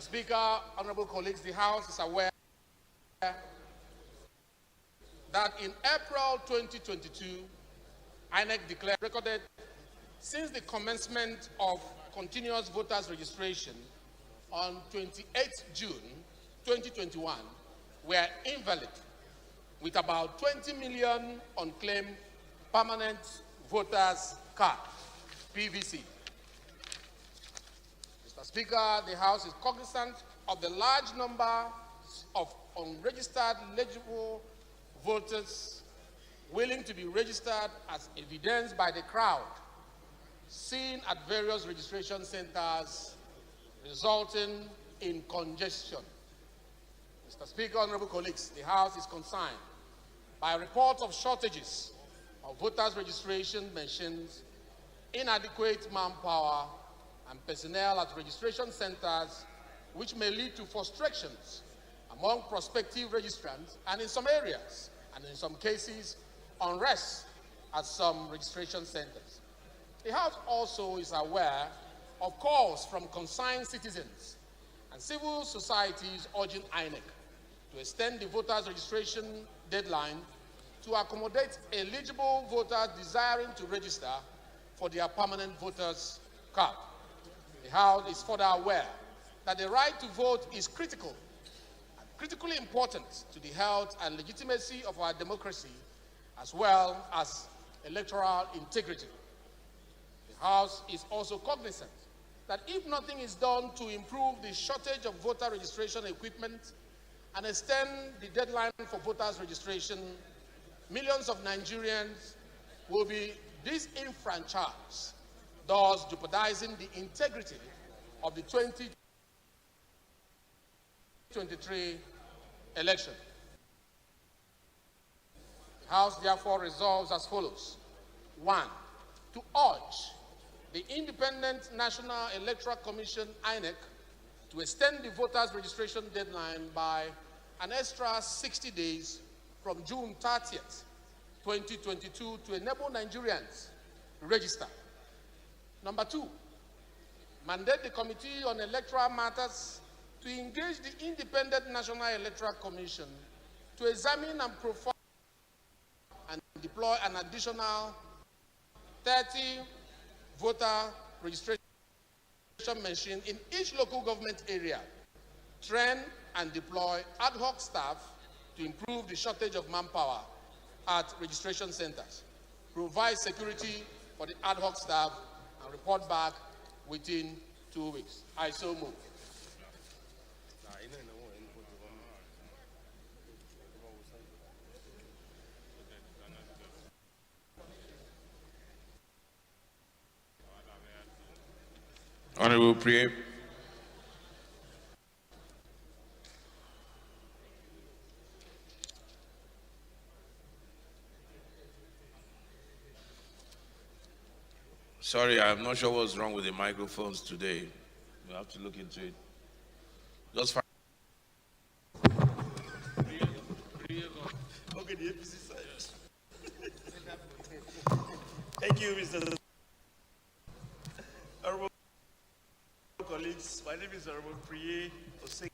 Speaker, honorable colleagues, the House is aware that in April 2022, INEC recorded since the commencement of continuous voters registration on 28 June 2021 were invalid, with about 20 million unclaimed permanent voters card, PVC. Mr. Speaker, the House is cognizant of the large number of unregistered eligible voters willing to be registered, as evidenced by the crowd seen at various registration centers, resulting in congestion. Mr. Speaker, honorable colleagues, the House is concerned by reports of shortages of voters' registration machines, inadequate manpower, and personnel at registration centers, which may lead to frustrations among prospective registrants, and in some areas, and in some cases, unrest at some registration centers. The House also is aware of calls from concerned citizens and civil societies urging INEC to extend the voters' registration deadline to accommodate eligible voters desiring to register for their permanent voters card. The House is further aware that the right to vote is critical and critically important to the health and legitimacy of our democracy, as well as electoral integrity. The House is also cognizant that if nothing is done to improve the shortage of voter registration equipment and extend the deadline for voters registration, millions of Nigerians will be disenfranchised, thus jeopardizing the integrity of the 2023 election. The House therefore resolves as follows. 1. To urge the Independent National Electoral Commission, INEC, to extend the voters' registration deadline by an extra 60 days from June 30th, 2022 to enable Nigerians to register. Number 2, mandate the Committee on Electoral Matters to engage the Independent National Electoral Commission to examine and profile and deploy an additional 30 voter registration machine in each local government area, train and deploy ad hoc staff to improve the shortage of manpower at registration centers, provide security for the ad hoc staff, and report back within 2 weeks. I so move. Honorable Priye. Sorry, I'm not sure what's wrong with the microphones today. We have to look into it. Just fine. Okay, the APC side. Thank you, Mr. Honorable colleagues, my name is Honorable Priye Oseki.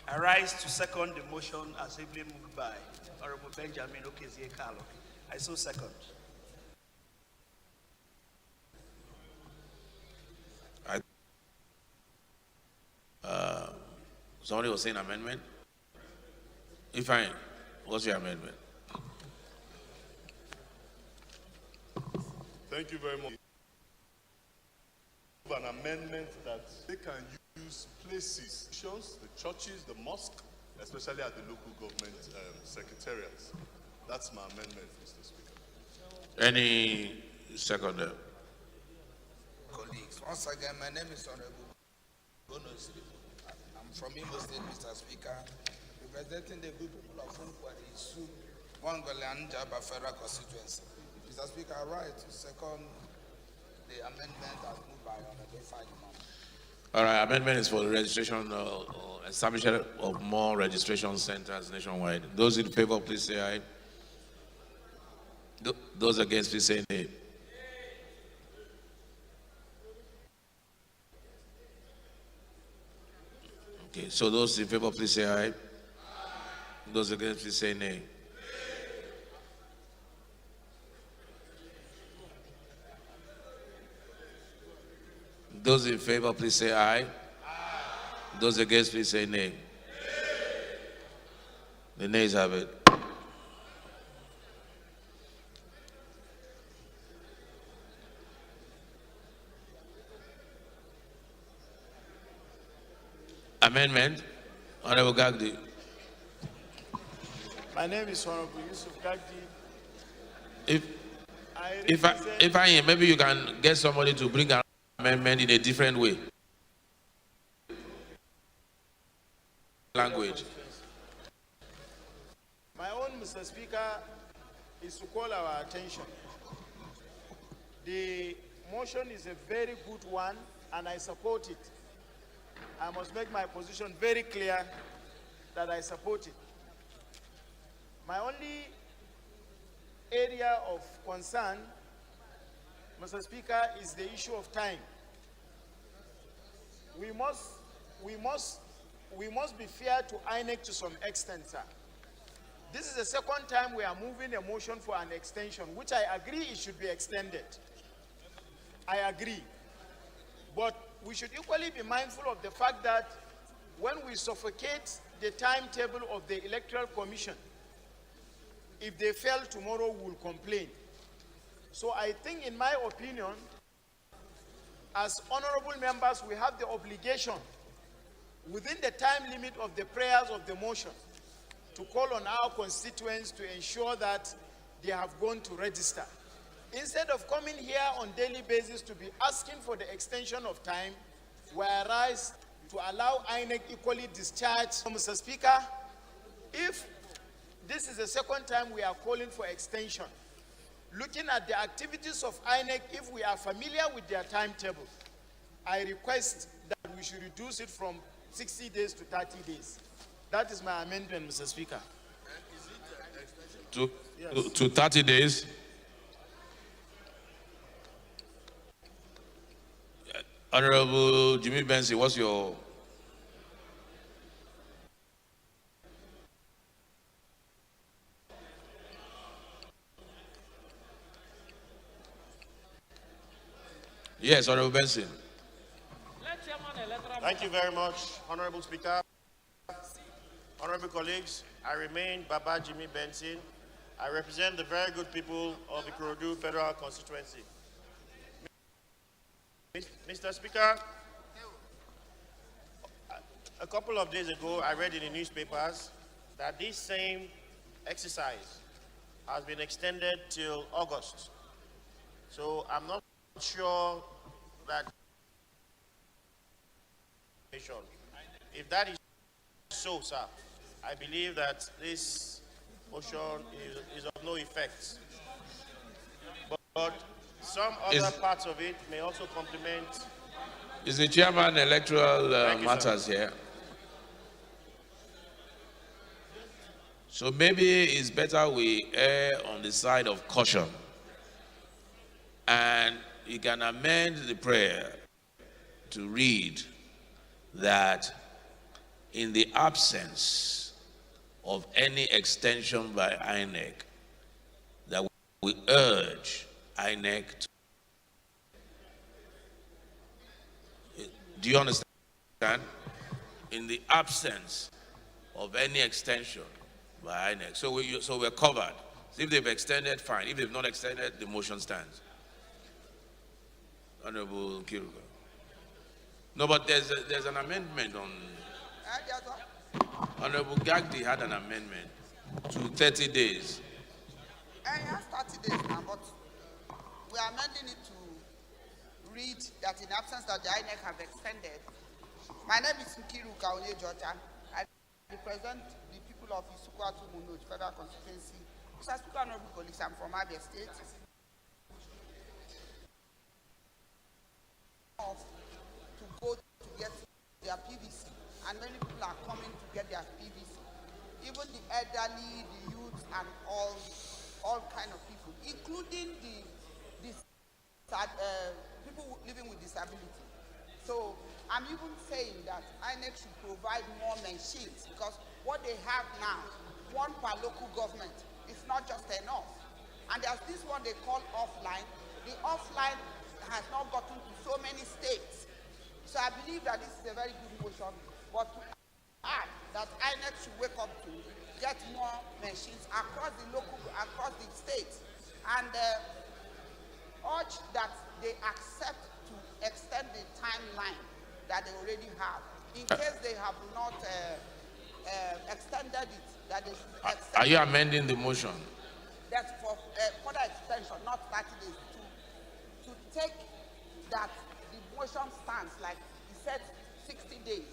I rise to second the motion as ably moved by Honorable Benjamin Okezie Carlo. I so second. Somebody was saying amendment. If I, what's your amendment? Thank you very much. An amendment that they can use places, the churches, the mosque, especially at the local government secretariats. That's my amendment, Mr. Speaker. Any seconder? Colleagues, once again, my name is Honorable Bonus. I'm from Imo State, Mr. Speaker, representing the good people of Funkwari, Su, Wangole, and Jaba Federal Constituency. Mr. Speaker, I rise to second the amendment as moved by Honorable Fagman. All right, amendment is for the registration establishment of more registration centers nationwide. Those in favor, please say aye. Those against, please say nay. Okay, so those in favor, please say aye. Those against, please say nay. Those in favor, please say aye. Those against, please say nay. The nays have it. Amendment. Honorable Gagdi. My name is Honorable Yusuf Gagdi. If I maybe you can get somebody to bring an amendment in a different way. Language. My own, Mr. Speaker, is to call our attention. The motion is a very good one, and I support it. I must make my position very clear that I support it. My only area of concern, Mr. Speaker, is the issue of time. We must be fair to INEC to some extent, sir. This is the second time we are moving a motion for an extension, which I agree it should be extended. I agree. But we should equally be mindful of the fact that when we suffocate the timetable of the Electoral Commission, if they fail tomorrow, we will complain. So I think, in my opinion, as honorable members, we have the obligation, within the time limit of the prayers of the motion, to call on our constituents to ensure that they have gone to register. Instead of coming here on daily basis to be asking for the extension of time, whereas to allow INEC equally discharge. Mr. Speaker, if this is the second time we are calling for extension, looking at the activities of INEC, if we are familiar with their timetable, I request that we should reduce it from 60 days to 30 days. That is my amendment, Mr. Speaker. To 30 days? Honorable Jimmy Benson, what's your... Yes, Honorable Benson. Thank you very much, Honorable Speaker. Honorable colleagues, I remain Baba Jimmy Benson. I represent the very good people of the Ikorodu Federal Constituency. Mr. Speaker, a couple of days ago, I read in the newspapers that this same exercise has been extended till August. So I'm not sure that if that is so, sir, I believe that this motion is of no effect. But some other parts of it may also complement. Is the chairman electoral matters here? So maybe it's better we err on the side of caution, and you can amend the prayer to read that in the absence of any extension by INEC, that we urge INEC to... Do you understand? In the absence of any extension by INEC. So we're covered. So if they've extended, fine. If they've not extended, the motion stands. Honorable Kiruka. No, but there's an amendment on... Honorable Gagdi had an amendment to 30 days. Yes, 30 days now, but we are amending it to read that in absence that the INEC have extended. My name is Nkiruka Onyejocha. I represent the people of Isukwatu Munoj Federal Constituency. Mr. Speaker, honorable colleagues, I'm from Abia State. To go to get their PVC, and many people are coming to get their PVC. Even the elderly, the youth, and all kind of people, including the people living with disability. So I'm even saying that INEC should provide more machines, because what they have now, one per local government, is not just enough. And there's this one they call offline. The offline has not gotten to so many states. So I believe that this is a very good motion. But to add that INEC should wake up to get more machines across the states, and urge that they accept to extend the timeline that they already have. In case they have not extended it, that they should extend. Are you amending the motion? That's for further extension, not 30 days. To take that the motion stands, like he said, 60 days,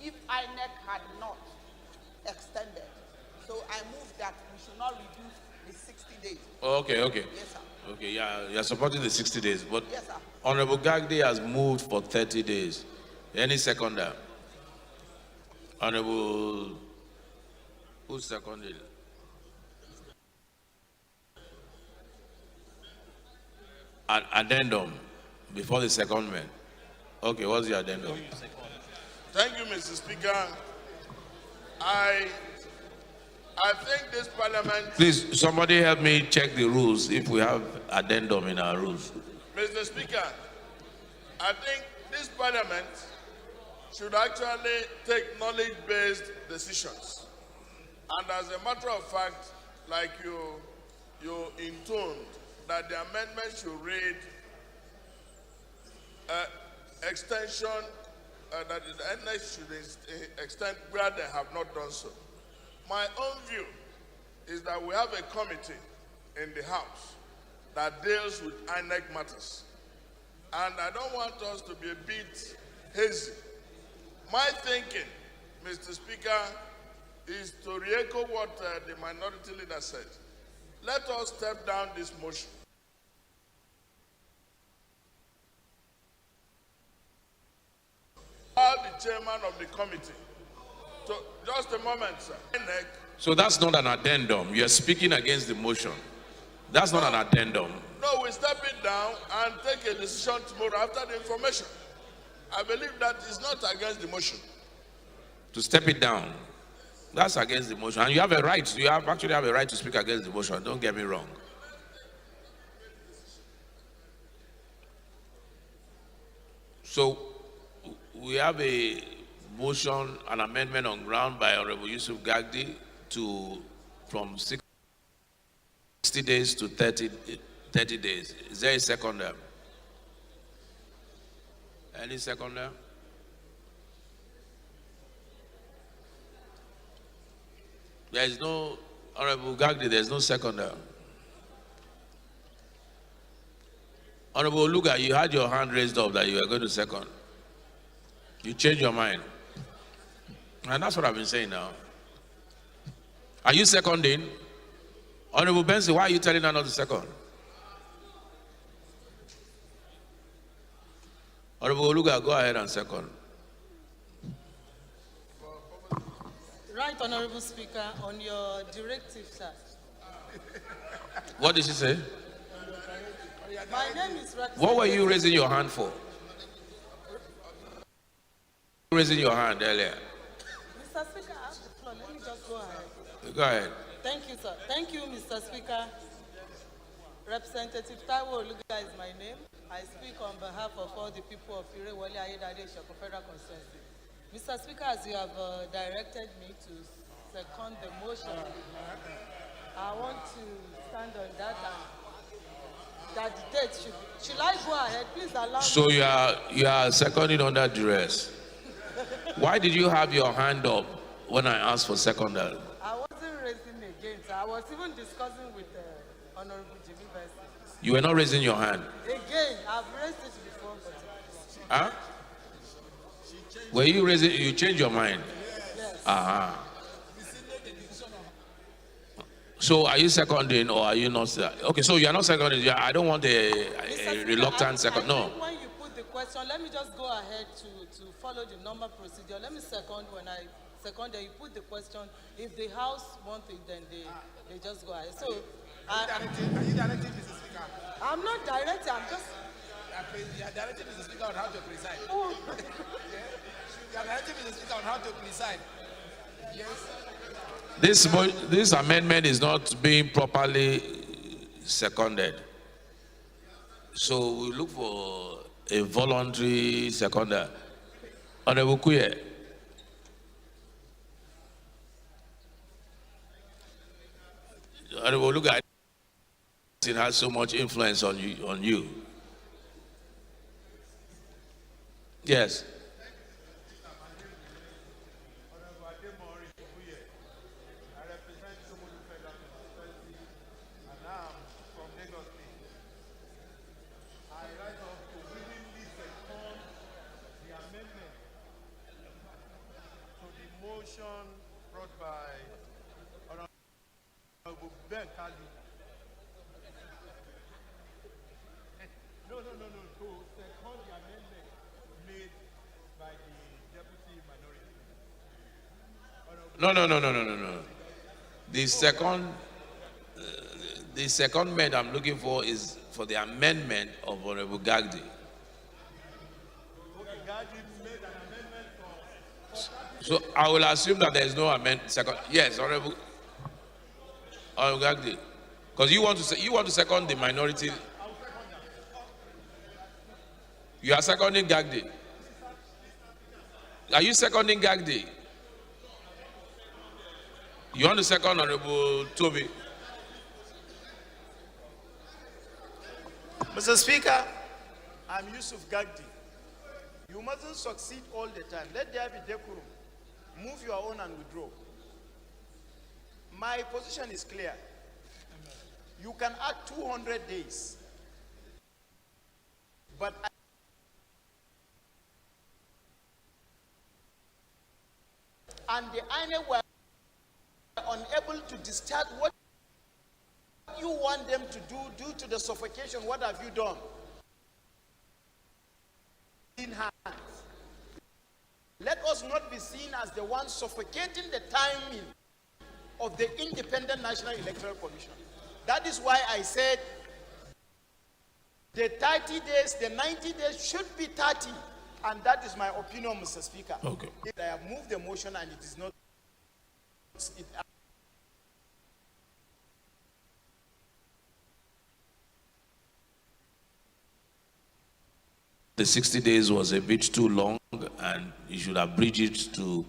if INEC had not extended. So I move that we should not reduce the 60 days. Okay. Yes, sir. Okay, yeah, you're supporting the 60 days, but Yes, sir. Honorable Gagdi has moved for 30 days. Any seconder? Honorable, who seconded? An addendum before the secondment. Okay, what's the addendum? Thank you, Mr. Speaker. I think this parliament... Please, somebody help me check the rules if we have addendum in our rules. Mr. Speaker, I think this parliament should actually take knowledge-based decisions. And as a matter of fact, like you intoned, that the amendment should read extension, that the NS should extend where they have not done so. My own view is that we have a committee in the House that deals with INEC matters. And I don't want us to be a bit hazy. My thinking, Mr. Speaker, is to re-echo what the minority leader said. Let us step down this motion. The chairman of the committee. So, just a moment, sir. So that's not an addendum. You're speaking against the motion. That's not an addendum. No, we step it down and take a decision tomorrow after the information. I believe that is not against the motion. To step it down, that's against the motion. And you have a right. You actually have a right to speak against the motion. Don't get me wrong. So we have a motion, an amendment on ground by Honorable Yusuf Gagdi from 60 days to 30 days. Is there a seconder? Any seconder? There is no, Honorable Gagdi, there is no seconder. Honorable Oluga, you had your hand raised up that you were going to second. You changed your mind. And that's what I've been saying now. Are you seconding? Honorable Benson, why are you telling her not to second? Honorable Oluga, go ahead and second. Right, Honorable Speaker, on your directive, sir. What did she say? My name is Rex. What were you raising your hand for? Raising your hand earlier. Mr. Speaker, I have the floor. Let me just go ahead. Go ahead. Thank you, sir. Thank you, Mr. Speaker. Representative Taiwo Oluga is my name. I speak on behalf of all the people of Irewole Ayedade Shoko Federal Constituency. Mr. Speaker, as you have directed me to second the motion, I want to stand on that and that the date should I go ahead? Please allow me. So you are seconding under duress. Why did you have your hand up when I asked for seconder? I wasn't raising again, sir. I was even discussing with Honorable Jimmy Bessie. You were not raising your hand. Again, I've raised it before, but Huh? Were you raising? You changed your mind. yes. So are you seconding or are you not? Okay, so you are not seconding. Yeah, I don't want a reluctant second. No. When you put the question, let me just go ahead to follow the normal procedure. Let me second. When I second, then you put the question. If the House want it, then they just go ahead. So, Are you directing, Mr. Speaker? I'm not directing. I'm just. are directing Mr. Speaker on how to preside. You are directing Mr. Speaker on how to preside. Yes. This amendment is not being properly seconded. So we look for a voluntary seconder. Honorable Kuye. Honorable, look at it has so much influence on you. Yes. Motion brought by Honorable Ben Kadu. No. To second the amendment made by the deputy minority. No. The second amendment I'm looking for is for the amendment of Honorable Gagdi. So I will assume that there is no amendment. Second, yes, Honorable Gagdi, because you want to second the minority. You are seconding Gagdi. Are you seconding Gagdi? You want to second Honorable Toby? Mr. Speaker, I'm Yusuf Gagdi. You mustn't succeed all the time. Let there be decorum. Move your own and withdraw. My position is clear. You can act 200 days. But and the INEC were unable to discharge what you want them to do due to the suffocation. What have you done? In hands. Let us not be seen as the ones suffocating the timing of the Independent National Electoral Commission. That is why I said the 30 days, the 90 days should be 30. And that is my opinion, Mr. Speaker. Okay. I have moved the motion and it is not. The 60 days was a bit too long, and you should have bridged it to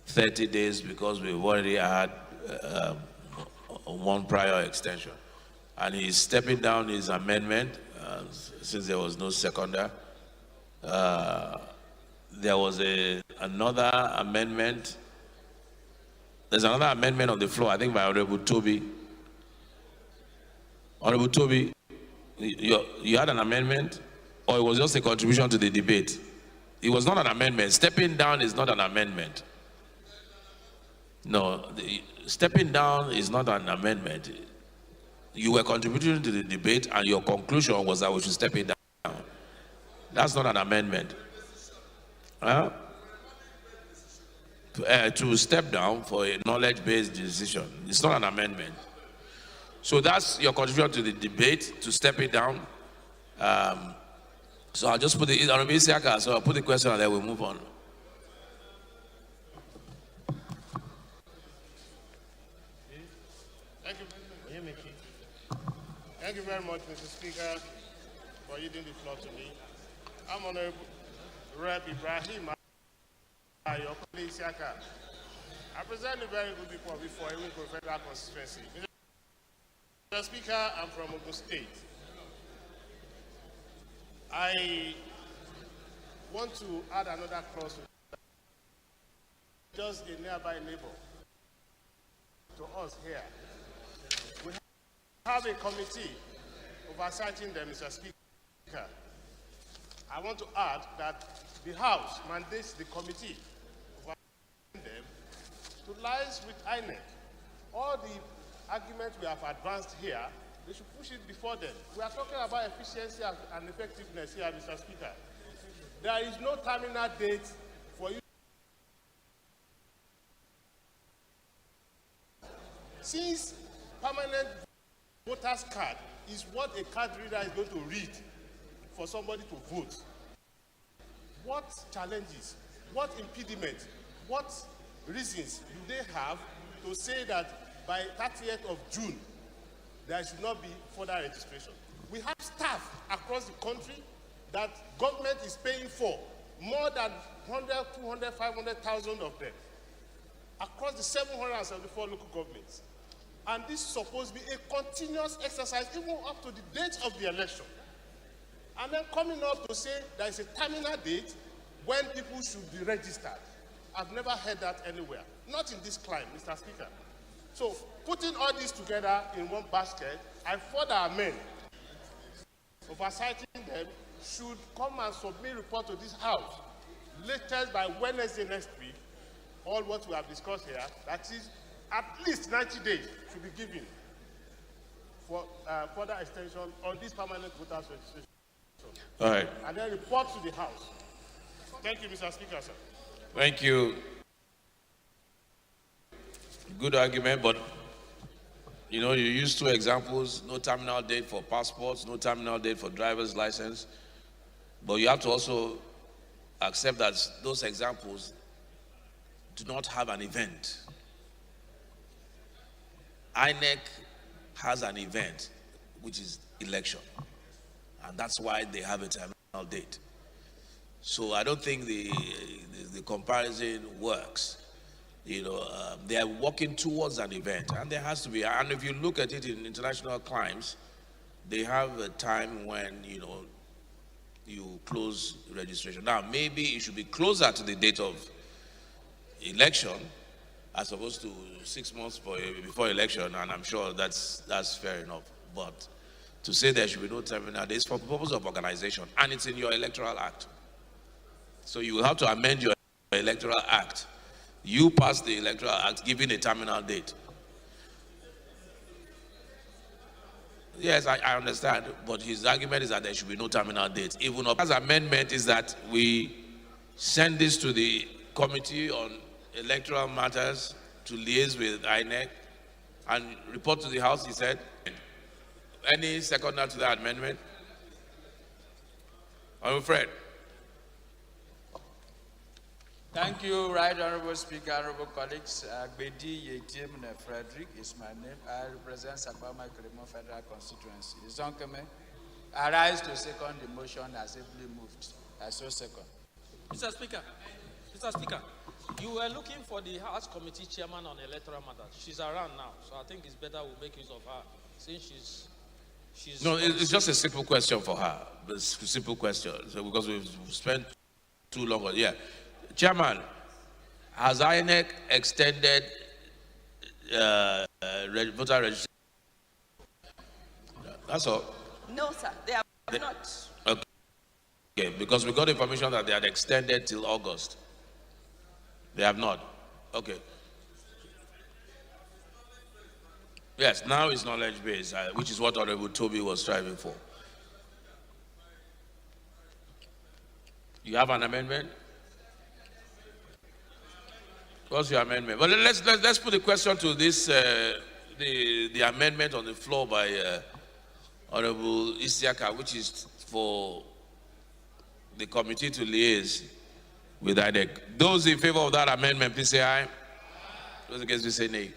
30 days because we've already had one prior extension. And he's stepping down his amendment since there was no seconder. There was another amendment. There's another amendment on the floor, I think by Honorable Toby. Honorable Toby, you had an amendment? Or it was just a contribution to the debate? It was not an amendment. Stepping down is not an amendment. No, stepping down is not an amendment. You were contributing to the debate and your conclusion was that we should step it down. That's not an amendment. To step down for a knowledge-based decision, it's not an amendment. So that's your contribution to the debate, to step it down. So I'll just put the Honorable Isiaka, so I'll put the question and then we'll move on. Thank you very much, Mr. Speaker, for yielding the floor to me. I'm Honorable Rep Ibrahim Ayokole Isiaka. I present a very good report before Iwinko Federal Constituency. Mr. Speaker, I'm from Ogun State. I want to add another clause to that. Just a nearby neighbor to us here. We have a committee oversighting them, Mr. Speaker. I want to add that the House mandates the committee oversighting them to liaise with INEC. All the arguments we have advanced here, they should push it before them. We are talking about efficiency and effectiveness here, Mr. Speaker. There is no terminal date for you. Since permanent voter's card is what a card reader is going to read for somebody to vote, what challenges, what impediments, what reasons do they have to say that by 30th of June, there should not be further registration? We have staff across the country that government is paying for, more than 100, 200, 500,000 of them, across the 774 local governments. And this is supposed to be a continuous exercise, even up to the date of the election. And then coming up to say there is a terminal date when people should be registered. I've never heard that anywhere. Not in this climate, Mr. Speaker. So, putting all this together in one basket, I further amend, oversighting them, should come and submit report to this House, latest by Wednesday next week, all what we have discussed here, that is, at least 90 days should be given for further extension on this permanent voters registration. All right. And then report to the House. Thank you, Mr. Speaker, sir. Thank you. Good argument, but you know, you use two examples: no terminal date for passports, no terminal date for driver's license. But you have to also accept that those examples do not have an event. INEC has an event, which is election. And that's why they have a terminal date. So I don't think the comparison works. You know, they are working towards an event, and there has to be. And if you look at it in international climes, they have a time when, you know, you close registration. Now, maybe it should be closer to the date of election as opposed to 6 months before election, and I'm sure that's fair enough. But to say there should be no terminal days for the purpose of organization, and it's in your electoral act. So you will have to amend your electoral act. You pass the electoral act giving a terminal date. Yes, I understand, but his argument is that there should be no terminal date. Even his amendment is that we send this to the Committee on Electoral Matters to liaise with INEC and report to the House, he said. Any seconder to that amendment? I'm afraid. Thank you, Right Honorable Speaker, honorable colleagues. Gbedi Yetim Frederick is my name. I represent Sakbama Kremo Federal Constituency. Zonkeme, I rise to second the motion as ably moved. I so second. Mr. Speaker, you were looking for the House Committee Chairman on Electoral Matters. She's around now, so I think it's better we make use of her, since she's No, it's just a simple question for her. It's a simple question, so because we've spent too long on. Yeah. Chairman, has INEC extended voter registration? That's all. No, sir, they have not. Okay, because we got information that they had extended till August. They have not. Okay. Yes, now it's knowledge-based, which is what Honorable Toby was striving for. You have an amendment? What's your amendment? Well, let's put the question to this, the amendment on the floor by Honorable Isiaka, which is for the committee to liaise with INEC. Those in favor of that amendment, please say aye. Those against, please say nay.